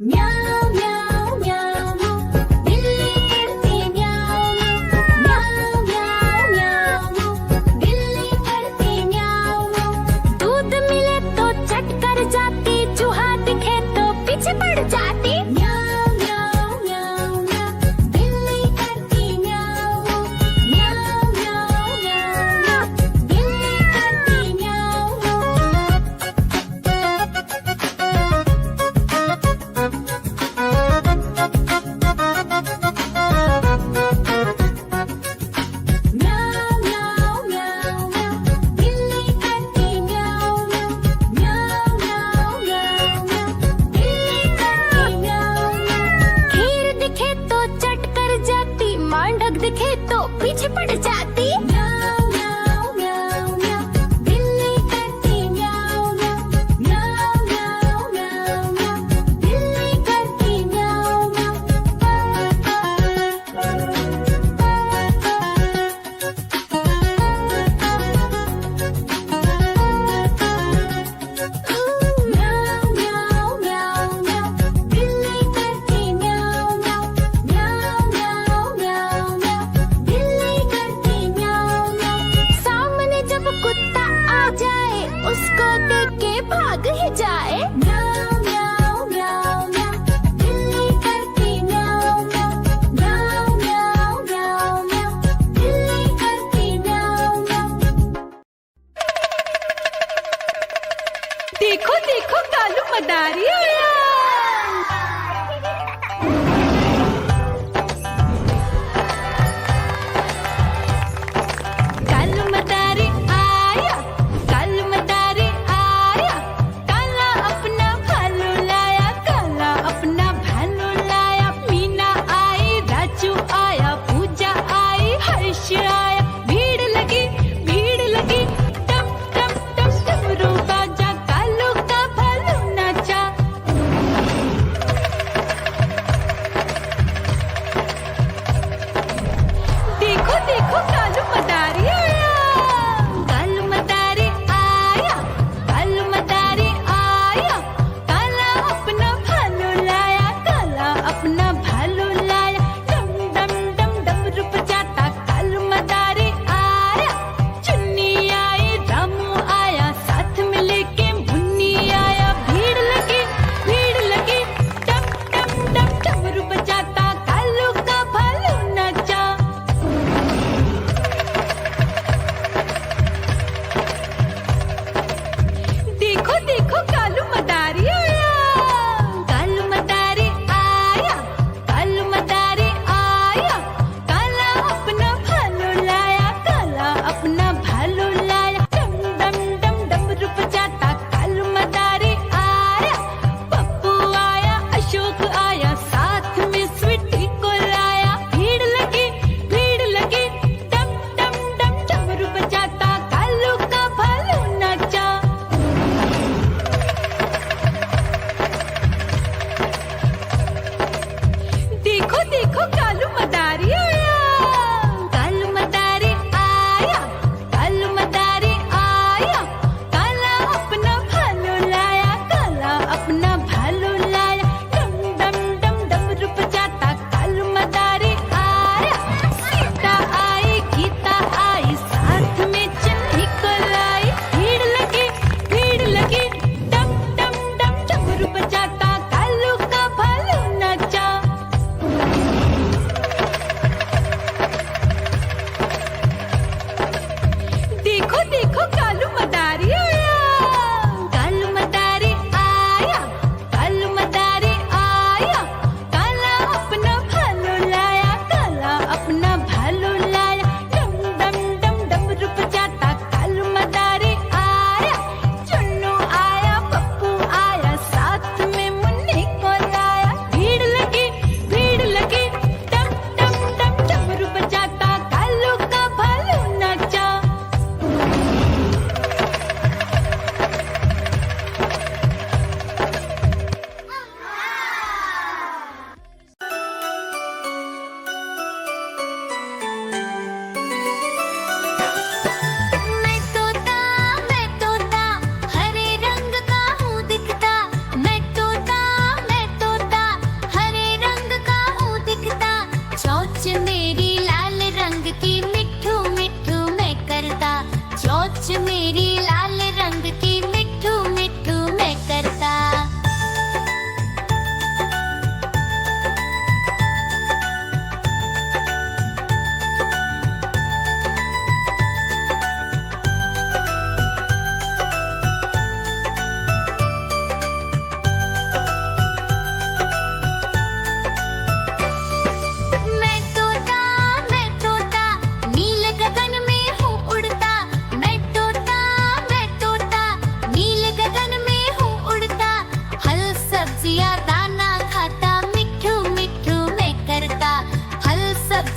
म्याऊं म्याऊं म्याऊं बिल्ली करती म्याऊं म्याऊं म्याऊं म्याऊं बिल्ली करती म्याऊं। दूध मिले तो चट कर जाती, चूहा दिखे तो पीछे पड़ जाती। म्याऊं म्याऊं म्याऊं म्याऊं बिल्ली करती म्याऊं म्याऊं म्याऊं म्याऊं बिल्ली करती म्याऊं। म्याऊं म्याऊं म्याऊं म्याऊं बिल्ली करती म्याऊं म्याऊं म्याऊं म्याऊं म्याऊं बिल्ली करती म्याऊं।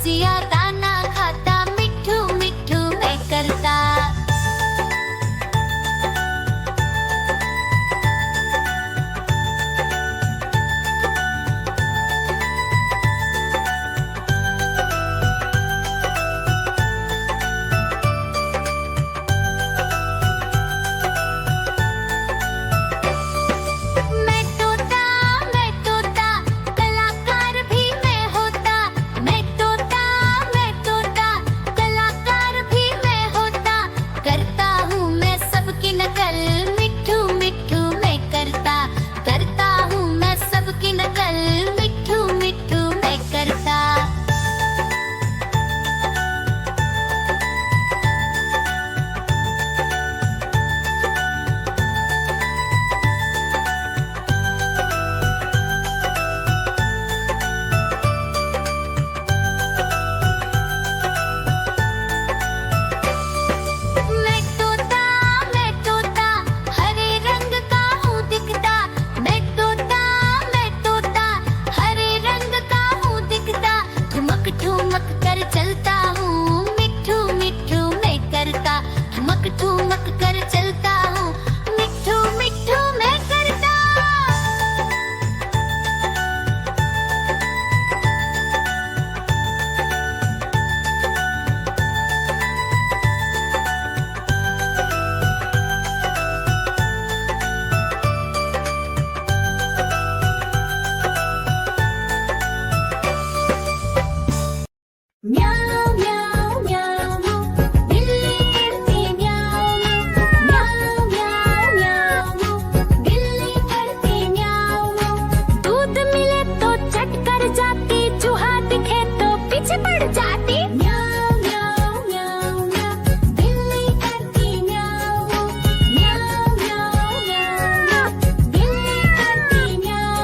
रसिया दाना खाता, मिठू मिठू मैं करता। मैं तोता कलाकार भी मैं होता। मैं तोता कलाकार भी मैं होता। करता हूँ मैं सबकी नकल, मिठू मिठू मैं करता। करता हूँ मैं सबकी नकल, मिठू मिठू मैं करता। मैं तोता हरे रंग का हूँ दिखता। मैं तोता हरे रंग का हूँ दिखता। ठुमक ठुमक कर चलता हूँ, मिठू मिठू मैं करता। ठुमक ठुमक कर चलता हूँ, मिठू मिठू मैं करता। म्याऊ म्याऊ म्याऊ बिल्ली करती म्याऊ म्याऊ म्याऊ म्याऊ बिल्ली करती म्याऊ। दूध मिले तो चट कर जाती, चूहा दिखे तो पीछे पड़ जाती। म्याऊ म्याऊ म्याऊ म्याऊ बिल्ली करती म्याऊ म्याऊ म्याऊ म्याऊ बिल्ली करती म्याऊ।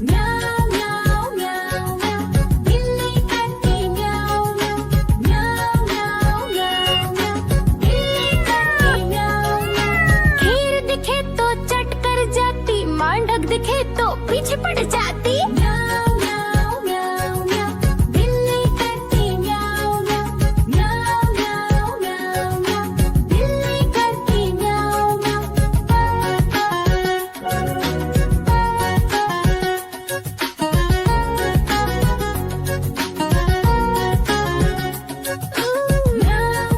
म्याऊ म्याऊ म्याऊ म्याऊ बिल्ली करती म्याऊ म्याऊ म्याऊ म्याऊ म्याऊ बिल्ली करती म्याऊ। खीर दिखे तो चट कर जाती, मांडक दिखे तो पीछे पड़ जाती। म्याऊ म्याऊ म्याऊ म्याऊ बिल्ली करती म्याऊ म्याऊ म्याऊ म्याऊ म्याऊ बिल्ली करती म्याऊ म्याऊ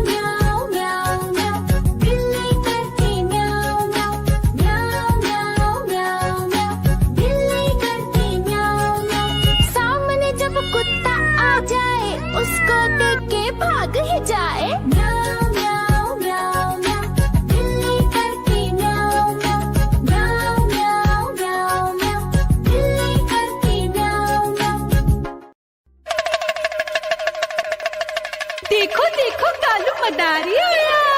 म्याऊ म्याऊ म्याऊ बिल्ली करती म्याऊ म्याऊ म्याऊ म्याऊ म्याऊ बिल्ली करती म्याऊ। सामने जब कुत्ता आ जाए, उसको देख के भाग ही जाए। म्याऊ म्याऊ म्याऊ म्याऊ बिल्ली करती म्याऊ म्याऊ म्याऊ म्याऊ म्याऊ बिल्ली करती म्याऊ। देखो देखो कालू मदारी आया।